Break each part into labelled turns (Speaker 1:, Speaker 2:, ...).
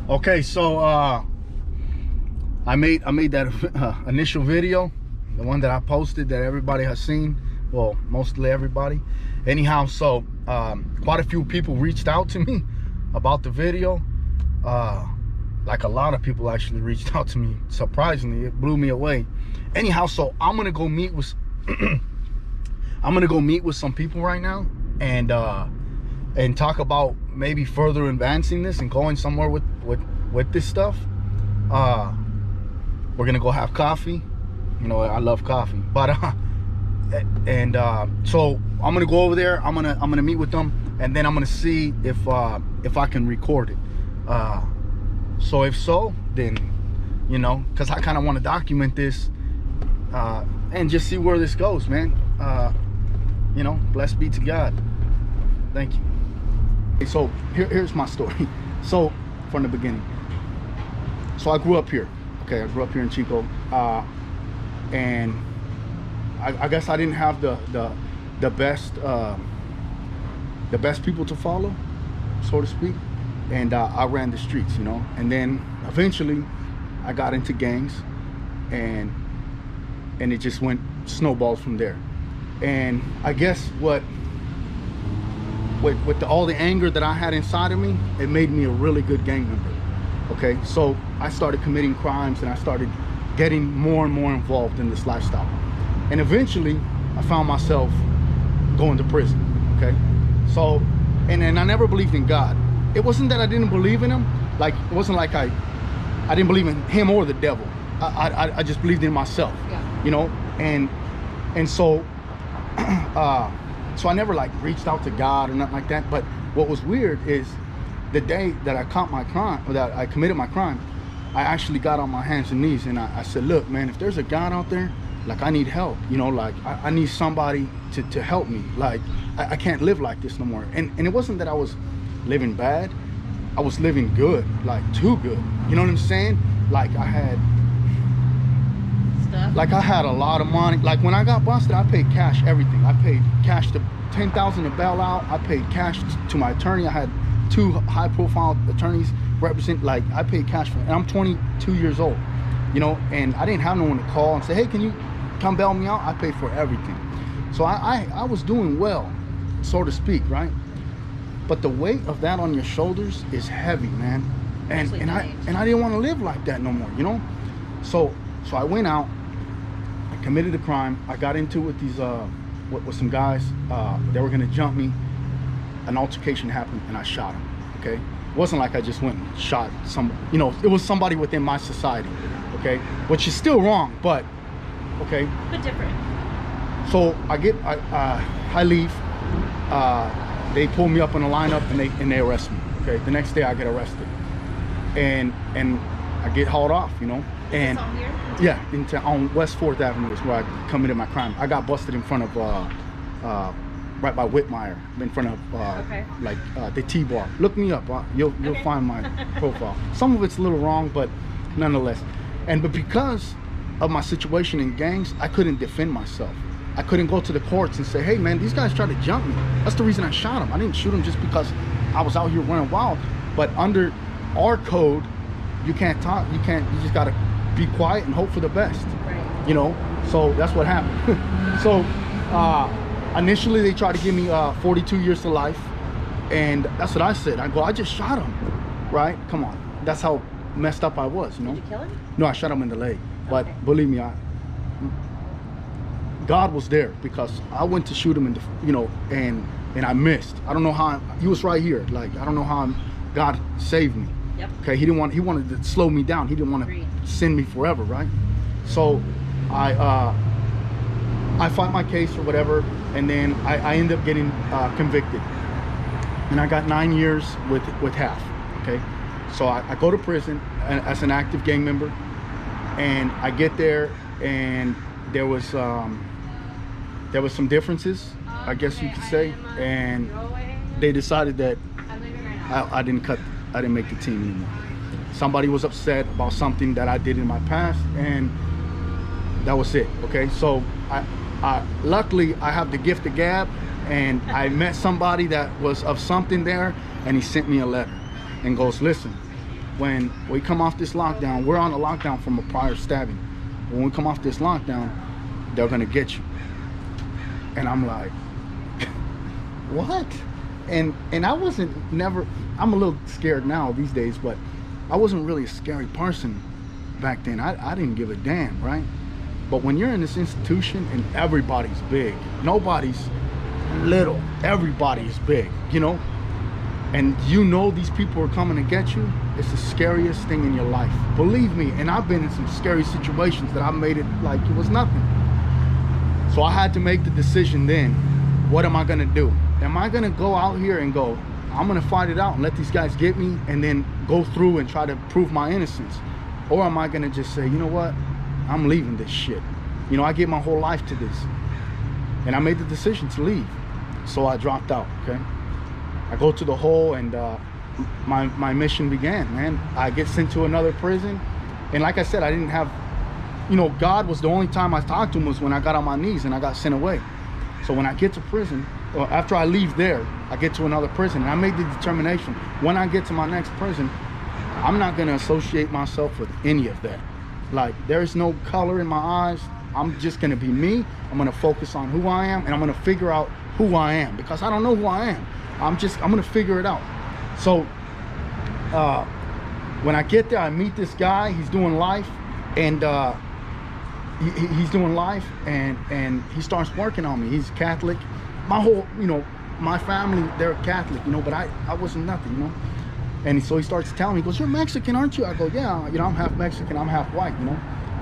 Speaker 1: Okay, so I made that initial video, the one that I posted that everybody has seen. Well, mostly everybody. Anyhow, so quite a few people reached out to me about the video. Like a lot of people actually reached out to me. Surprisingly, it blew me away. Anyhow, so I'm gonna go meet with some people right now and talk about maybe further advancing this and going somewhere with this stuff. We're gonna go have coffee. You know, I love coffee, but so I'm gonna go over there. I'm gonna meet with them, and then I'm gonna see if I can record it. So if so, then, you know, because I kind of want to document this and just see where this goes, man. You know, blessed be to God. Thank you. So here's my story. So from the beginning. So I grew up here. Okay, I grew up here in Chico, and I guess I didn't have the best people to follow, so to speak. And I ran the streets, you know, and then eventually I got into gangs, and it just went snowballs from there. And I guess with all the anger that I had inside of me, it made me a really good gang member. Okay, so I started committing crimes and I started getting more and more involved in this lifestyle, and eventually I found myself going to prison. Okay, so and I never believed in God. It wasn't that I didn't believe in him. Like, it wasn't like I didn't believe in him or the devil. I just believed in myself. Yeah. You know, and so so I never like reached out to God or nothing like that. But what was weird is the day that I caught my crime, or that I committed my crime, I actually got on my hands and knees and I said, look, man, if there's a God out there, like, I need help. You know, like I need somebody to help me. Like, I can't live like this no more. And it wasn't that I was living bad. I was living good, like too good. You know what I'm saying? Like I had stuff. Like I had a lot of money. Like when I got busted, I paid cash everything. I paid cash to $10,000 to bail out. I paid cash to my attorney. I had 2 high-profile attorneys represent. Like I paid cash for it. And I'm 22 years old. You know, and I didn't have no one to call and say, hey, can you come bail me out? I paid for everything. So I was doing well, so to speak, right? But the weight of that on your shoulders is heavy, man. And I didn't want to live like that no more, you know? So I went out, I committed a crime. I got into it with these with some guys. They were gonna jump me. An altercation happened and I shot him. Okay? It wasn't like I just went and shot some, you know, it was somebody within my society, okay? Which is still wrong, but okay.
Speaker 2: But different.
Speaker 1: So I leave. They pull me up in a lineup and they arrest me. Okay, the next day I get arrested, and I get hauled off. You know, and
Speaker 2: here?
Speaker 1: Yeah, on West 4th Avenue is where I committed my crime. I got busted in front of right by Whitmire, in front of the T-bar. Look me up. You'll find my profile. Some of it's a little wrong, but nonetheless. But because of my situation in gangs, I couldn't defend myself. I couldn't go to the courts and say, hey man, these guys tried to jump me. That's the reason I shot them. I didn't shoot them just because I was out here running wild. But under our code, you can't talk, you just gotta be quiet and hope for the best. Right. You know, so that's what happened. So initially they tried to give me 42 years to life. And that's what I said. I just shot him, right? Come on. That's how messed up I was, you know?
Speaker 2: Did you kill him?
Speaker 1: No, I shot him in the leg. But believe me, God was there, because I went to shoot him in the, you know, and I missed. I don't know how. He was right here. Like, I don't know how God saved me. Yep. Okay, he wanted to slow me down. He didn't want to send me forever, right? So I fought my case or whatever, and then I ended up getting convicted, and I got 9 years with half. Okay, so I go to prison as an active gang member, and I get there, and there was some differences, I guess you could say, and they decided that I didn't make the team anymore. Somebody was upset about something that I did in my past, and that was it. Okay, so I luckily I have the gift of gab, and I met somebody that was of something there, and he sent me a letter and goes, listen, when we come off this lockdown, we're on a lockdown from a prior stabbing. When we come off this lockdown, they're gonna get you. And I'm like, what? And I wasn't never, I'm a little scared now these days, but I wasn't really a scary person back then. I didn't give a damn, right? But when you're in this institution and everybody's big, nobody's little, everybody's big, you know? And you know these people are coming to get you, it's the scariest thing in your life. Believe me, and I've been in some scary situations that I made it like it was nothing. So I had to make the decision then, what am I gonna do? Am I gonna go out here and go, I'm gonna fight it out and let these guys get me and then go through and try to prove my innocence? Or am I gonna just say, you know what? I'm leaving this shit. You know, I gave my whole life to this. And I made the decision to leave. So I dropped out, okay? I go to the hole and my mission began, man. I get sent to another prison. And like I said, I didn't have, you know, God was the only time I talked to him was when I got on my knees and I got sent away. So when I get to prison, or after I leave there, I get to another prison and I made the determination, when I get to my next prison, I'm not gonna associate myself with any of that. Like, there's no color in my eyes. I'm just gonna be me. I'm gonna focus on who I am and I'm gonna figure out who I am because I don't know who I am. I'm gonna figure it out. So when I get there, I meet this guy, he's doing life and he's doing life and he starts working on me. He's Catholic. My whole, you know, my family, they're Catholic, you know, but I wasn't nothing, you know. And so he starts telling me, he goes, you're Mexican, aren't you? I go, yeah, you know, I'm half Mexican, I'm half white, you know.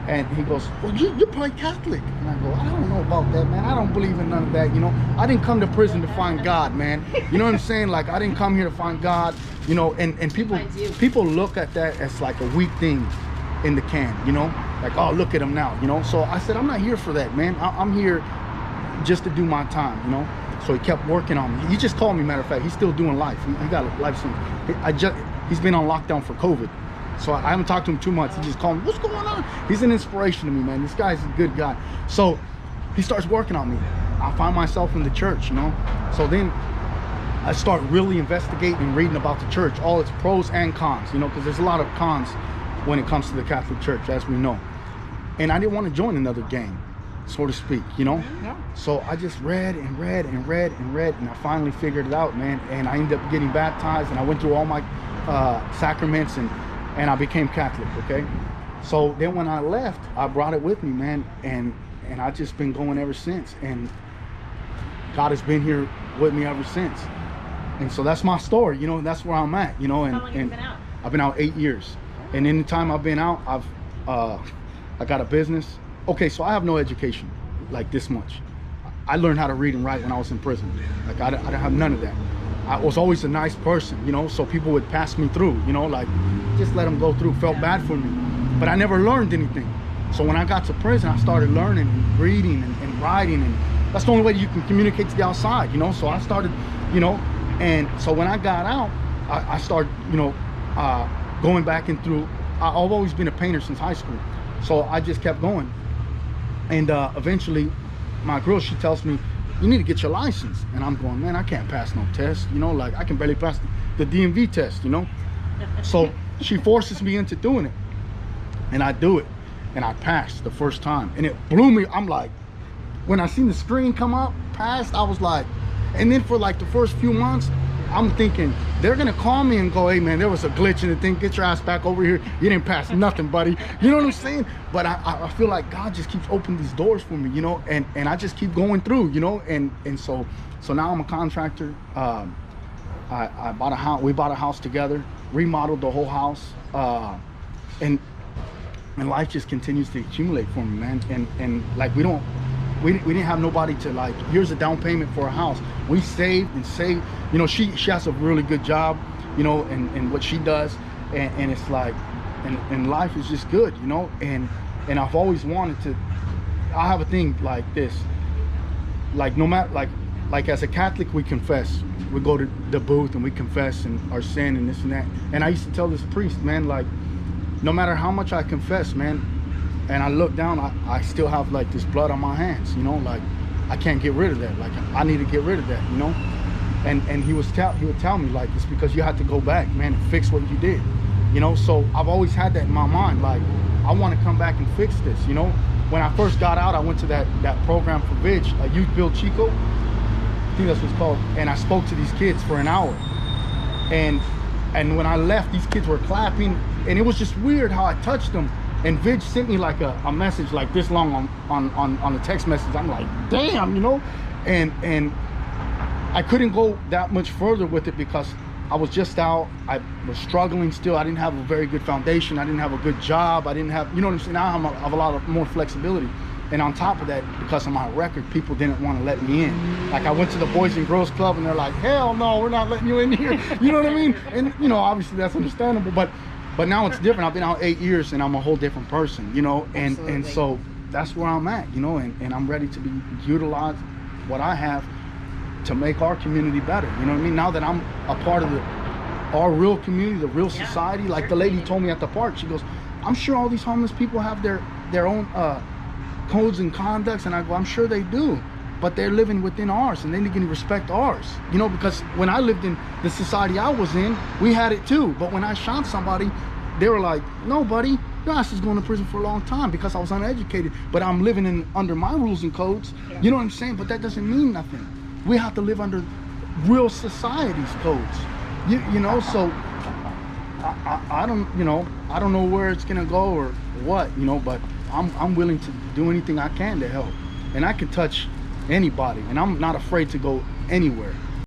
Speaker 1: And he goes, well, you're probably Catholic. And I go, I don't know about that, man. I don't believe in none of that, you know. I didn't come to prison to find God, man. You know what I'm saying? Like, I didn't come here to find God, you know. And people look at that as like a weak thing in the can, you know. Like, oh, look at him now, you know. So I said, I'm not here for that, man. I'm here just to do my time, you know. So he kept working on me. He just called me, matter of fact. He's still doing life. He got a life soon. He's been on lockdown for COVID. So I haven't talked to him 2 months. He just called me, what's going on? He's an inspiration to me, man. This guy's a good guy. So he starts working on me. I find myself in the church, you know. So then I start really investigating and reading about the church, all its pros and cons, you know, because there's a lot of cons when it comes to the Catholic Church, as we know. And I didn't want to join another gang, so to speak, you know. Yeah. So I just read and read and read and read, and I finally figured it out, man. And I ended up getting baptized, and I went through all my sacraments, and I became Catholic, okay? So then when I left, I brought it with me, man, and I've just been going ever since, and God has been here with me ever since. And so that's my story, you know, that's where I'm at, you know. And,
Speaker 2: how long have you been out?
Speaker 1: I've been out 8 years. And in the time I've been out, I got a business. Okay, so I have no education, like this much. I learned how to read and write when I was in prison. Like, I don't have none of that. I was always a nice person, you know, so people would pass me through, you know, like, just let them go through, felt bad for me. But I never learned anything. So when I got to prison, I started learning and reading and writing, and that's the only way you can communicate to the outside, you know. So I started, you know, and so when I got out, I started, you know, going back and through. I've always been a painter since high school, so I just kept going. And eventually, my girl, she tells me, you need to get your license. And I'm going, man, I can't pass no test, you know, like I can barely pass the DMV test, you know. So she forces me into doing it, and I do it, and I passed the first time, and it blew me. I'm like, when I seen the screen come up, passed, I was like, and then for like the first few months, I'm thinking they're gonna call me and go, hey man, there was a glitch in the thing, get your ass back over here, you didn't pass nothing, buddy. You know what I'm saying? But I feel like God just keeps opening these doors for me, you know, and I just keep going through, you know. And so now I'm a contractor. I bought a house, we bought a house together, remodeled the whole house, and life just continues to accumulate for me, man. And like, we didn't have nobody to, like, here's a down payment for a house. We saved and saved, you know. She has a really good job, you know, and what she does, and it's like, and life is just good, you know. And I've always wanted to, I have a thing like this, like, no matter, like as a Catholic, we confess. We go to the booth and we confess and our sin and this and that. And I used to tell this priest, man, like, no matter how much I confess, man, and I look down, I still have like this blood on my hands, you know, like I can't get rid of that. Like, I need to get rid of that, you know. And he would tell me, like, it's because you have to go back, man, and fix what you did. you know. So I've always had that in my mind, like I want to come back and fix this, you know. When I first got out, I went to that program for Vidge, Youth Build Chico, I think that's what it's called, and I spoke to these kids for an hour, and when I left, these kids were clapping, and it was just weird how I touched them. And Vidge sent me like a message like this long on a text message. I'm like, damn, you know, and I couldn't go that much further with it because I was just out. I was struggling still. I didn't have a very good foundation. I didn't have a good job. I didn't have, you know what I'm saying? Now I have a lot of more flexibility. And on top of that, because of my record, people didn't want to let me in. Like I went to the Boys and Girls Club and they're like, hell no, we're not letting you in here. You know what I mean? And you know, obviously that's understandable, but now it's different. I've been out 8 years and I'm a whole different person, you know, and so that's where I'm at, you know, and I'm ready to utilize what I have to make our community better. You know what I mean? Now that I'm a part of our real community, the real society, like the lady told me at the park, she goes, I'm sure all these homeless people have their own codes and conducts, and I go, I'm sure they do, but they're living within ours and they can respect ours, you know, because when I lived in the society I was in, we had it too. But when I shot somebody, they were like, no buddy, your ass is going to prison for a long time, because I was uneducated, but I'm living under my rules and codes. You know what I'm saying? But that doesn't mean nothing. We have to live under real society's codes, you know. So I don't, you know, I don't know where it's gonna go or what, you know, but I'm willing to do anything I can to help, and I can touch anybody, and I'm not afraid to go anywhere.